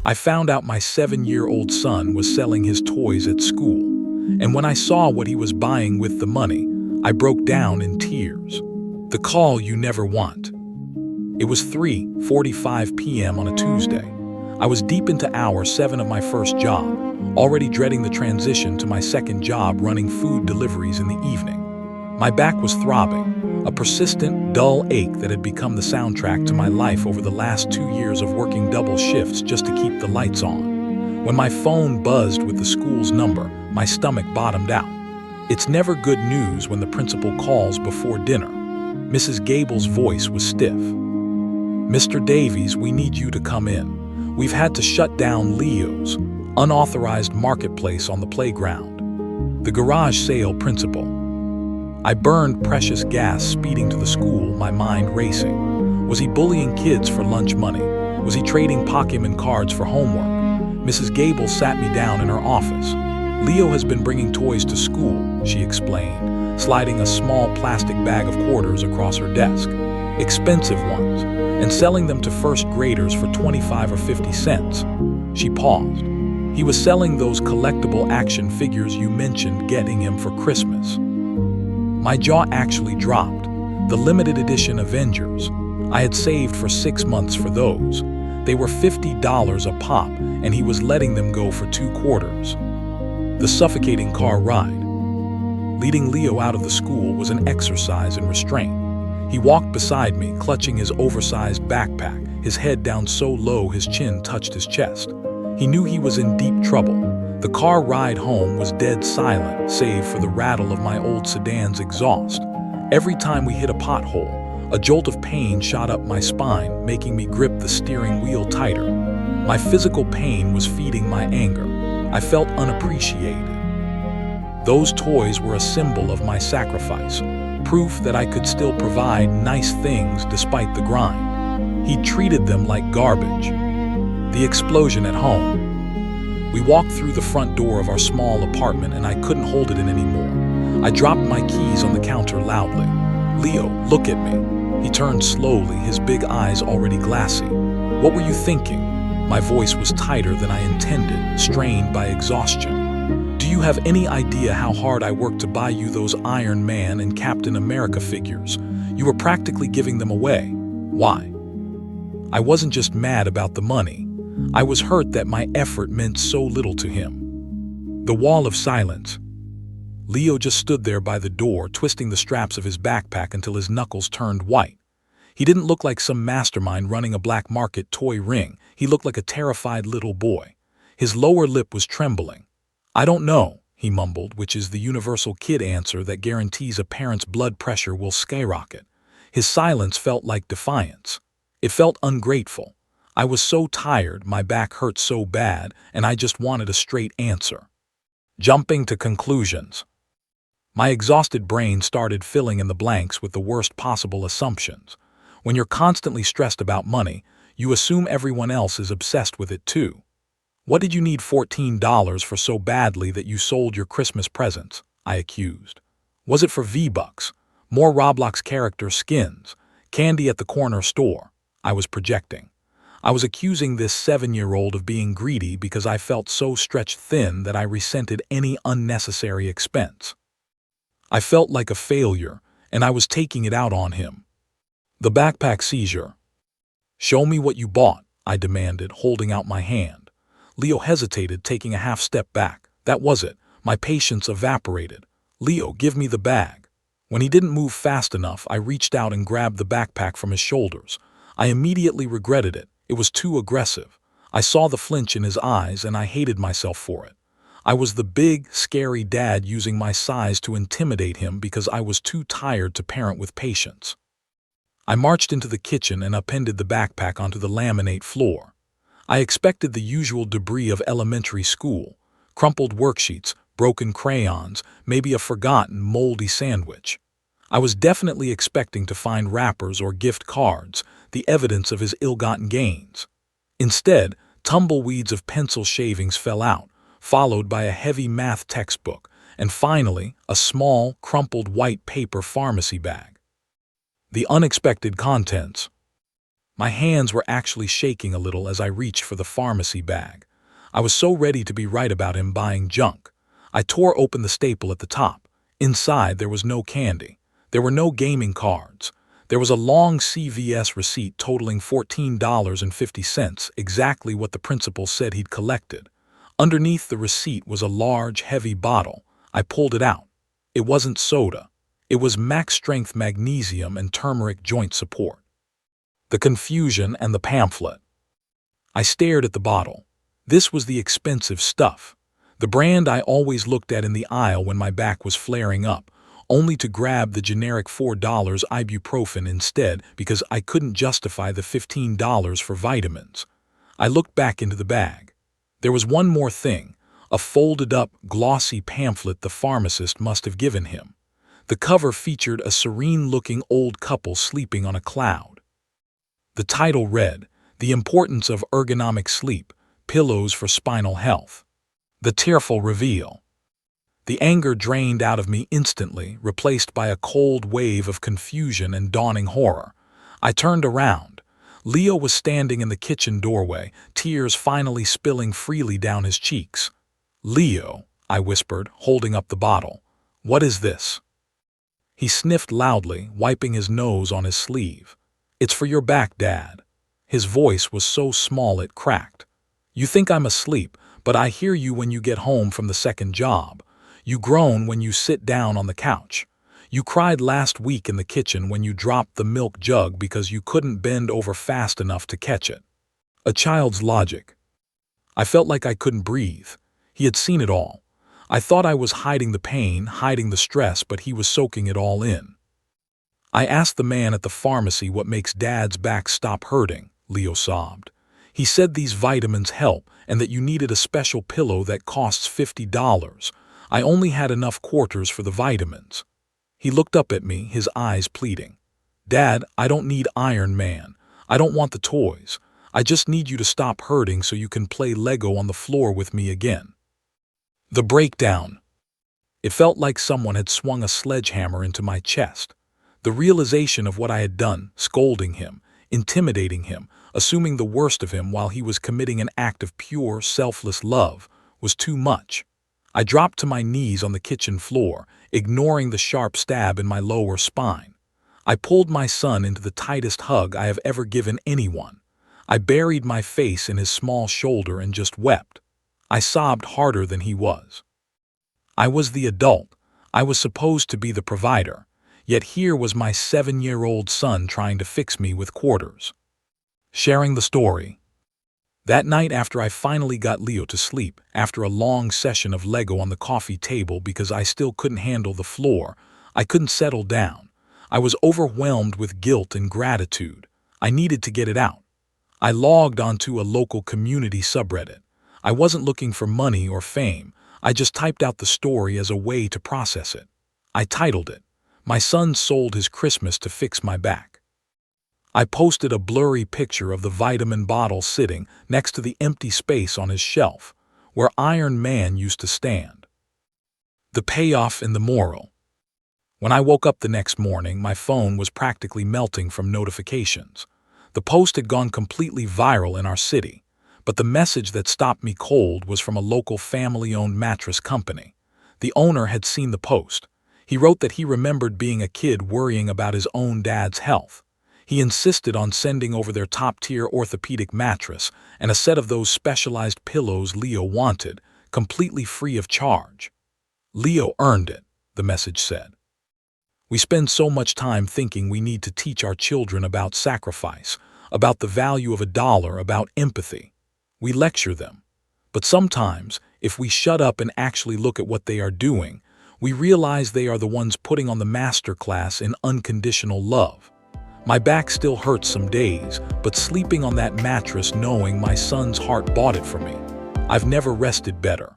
I found out my 7-year-old son was selling his toys at school, and when I saw what he was buying with the money, I broke down in tears. The call you never want. It was 3:45 p.m. on a Tuesday. I was deep into hour 7 of my first job, already dreading the transition to my second job running food deliveries in the evening. My back was throbbing, a persistent, dull ache that had become the soundtrack to my life over the last 2 years of working double shifts just to keep the lights on. When my phone buzzed with the school's number, my stomach bottomed out. It's never good news when the principal calls before dinner. Mrs. Gable's voice was stiff. "Mr. Davies, we need you to come in. We've had to shut down Leo's unauthorized marketplace on the playground." The garage sale principal. I burned precious gas speeding to the school, my mind racing. Was he bullying kids for lunch money? Was he trading Pokemon cards for homework? Mrs. Gable sat me down in her office. "Leo has been bringing toys to school," she explained, sliding a small plastic bag of quarters across her desk. "Expensive ones, and selling them to first graders for 25 or 50 cents. She paused. "He was selling those collectible action figures you mentioned getting him for Christmas." My jaw actually dropped. The limited edition Avengers. I had saved for 6 months for those. They were $50 a pop, and he was letting them go for 2 quarters. The suffocating car ride. Leading Leo out of the school was an exercise in restraint. He walked beside me, clutching his oversized backpack, his head down so low his chin touched his chest. He knew he was in deep trouble. The car ride home was dead silent, save for the rattle of my old sedan's exhaust. Every time we hit a pothole, a jolt of pain shot up my spine, making me grip the steering wheel tighter. My physical pain was feeding my anger. I felt unappreciated. Those toys were a symbol of my sacrifice, proof that I could still provide nice things despite the grind. He treated them like garbage. The explosion at home. We walked through the front door of our small apartment and I couldn't hold it in anymore. I dropped my keys on the counter loudly. "Leo, look at me." He turned slowly, his big eyes already glassy. "What were you thinking?" My voice was tighter than I intended, strained by exhaustion. "Do you have any idea how hard I worked to buy you those Iron Man and Captain America figures? You were practically giving them away. Why?" I wasn't just mad about the money. I was hurt that my effort meant so little to him. The wall of silence. Leo just stood there by the door, twisting the straps of his backpack until his knuckles turned white. He didn't look like some mastermind running a black market toy ring. He looked like a terrified little boy. His lower lip was trembling. "I don't know," he mumbled, which is the universal kid answer that guarantees a parent's blood pressure will skyrocket. His silence felt like defiance. It felt ungrateful. I was so tired, my back hurt so bad, and I just wanted a straight answer. Jumping to conclusions. My exhausted brain started filling in the blanks with the worst possible assumptions. When you're constantly stressed about money, you assume everyone else is obsessed with it too. "What did you need $14 for so badly that you sold your Christmas presents?" I accused. "Was it for V-Bucks? More Roblox character skins? Candy at the corner store?" I was projecting. I was accusing this 7-year-old of being greedy because I felt so stretched thin that I resented any unnecessary expense. I felt like a failure, and I was taking it out on him. The backpack seizure. "Show me what you bought," I demanded, holding out my hand. Leo hesitated, taking a half step back. That was it. My patience evaporated. "Leo, give me the bag." When he didn't move fast enough, I reached out and grabbed the backpack from his shoulders. I immediately regretted it. It was too aggressive. I saw the flinch in his eyes, and I hated myself for it. I was the big, scary dad using my size to intimidate him because I was too tired to parent with patience. I marched into the kitchen and upended the backpack onto the laminate floor. I expected the usual debris of elementary school: crumpled worksheets, broken crayons, maybe a forgotten, moldy sandwich. I was definitely expecting to find wrappers or gift cards, the evidence of his ill-gotten gains. Instead, tumbleweeds of pencil shavings fell out, followed by a heavy math textbook, and finally, a small, crumpled white paper pharmacy bag. The unexpected contents. My hands were actually shaking a little as I reached for the pharmacy bag. I was so ready to be right about him buying junk. I tore open the staple at the top. Inside, there was no candy. There were no gaming cards. There was a long CVS receipt totaling $14.50, exactly what the principal said he'd collected. Underneath the receipt was a large, heavy bottle. I pulled it out. It wasn't soda. It was max strength magnesium and turmeric joint support. The confusion and the pamphlet. I stared at the bottle. This was the expensive stuff. The brand I always looked at in the aisle when my back was flaring up, only to grab the generic $4 ibuprofen instead because I couldn't justify the $15 for vitamins. I looked back into the bag. There was one more thing, a folded-up, glossy pamphlet the pharmacist must have given him. The cover featured a serene-looking old couple sleeping on a cloud. The title read, "The Importance of Ergonomic Sleep, Pillows for Spinal Health." The tearful reveal. The anger drained out of me instantly, replaced by a cold wave of confusion and dawning horror. I turned around. Leo was standing in the kitchen doorway, tears finally spilling freely down his cheeks. "Leo," I whispered, holding up the bottle. "What is this?" He sniffed loudly, wiping his nose on his sleeve. "It's for your back, Dad." His voice was so small it cracked. "You think I'm asleep, but I hear you when you get home from the second job. You groan when you sit down on the couch. You cried last week in the kitchen when you dropped the milk jug because you couldn't bend over fast enough to catch it." A child's logic. I felt like I couldn't breathe. He had seen it all. I thought I was hiding the pain, hiding the stress, but he was soaking it all in. "I asked the man at the pharmacy what makes Dad's back stop hurting," Leo sobbed. "He said these vitamins help and that you needed a special pillow that costs $50. I only had enough quarters for the vitamins." He looked up at me, his eyes pleading. "Dad, I don't need Iron Man. I don't want the toys. I just need you to stop hurting so you can play Lego on the floor with me again." The breakdown. It felt like someone had swung a sledgehammer into my chest. The realization of what I had done, scolding him, intimidating him, assuming the worst of him while he was committing an act of pure, selfless love, was too much. I dropped to my knees on the kitchen floor, ignoring the sharp stab in my lower spine. I pulled my son into the tightest hug I have ever given anyone. I buried my face in his small shoulder and just wept. I sobbed harder than he was. I was the adult. I was supposed to be the provider. Yet here was my 7-year-old son trying to fix me with quarters. Sharing the story. That night after I finally got Leo to sleep, after a long session of Lego on the coffee table because I still couldn't handle the floor, I couldn't settle down. I was overwhelmed with guilt and gratitude. I needed to get it out. I logged onto a local community subreddit. I wasn't looking for money or fame. I just typed out the story as a way to process it. I titled it, "My Son Sold His Christmas to Fix My Back." I posted a blurry picture of the vitamin bottle sitting next to the empty space on his shelf, where Iron Man used to stand. The payoff in the moral. When I woke up the next morning, my phone was practically melting from notifications. The post had gone completely viral in our city, but the message that stopped me cold was from a local family-owned mattress company. The owner had seen the post. He wrote that he remembered being a kid worrying about his own dad's health. He insisted on sending over their top-tier orthopedic mattress and a set of those specialized pillows Leo wanted, completely free of charge. "Leo earned it," the message said. We spend so much time thinking we need to teach our children about sacrifice, about the value of a dollar, about empathy. We lecture them. But sometimes, if we shut up and actually look at what they are doing, we realize they are the ones putting on the masterclass in unconditional love. My back still hurts some days, but sleeping on that mattress knowing my son's heart bought it for me, I've never rested better.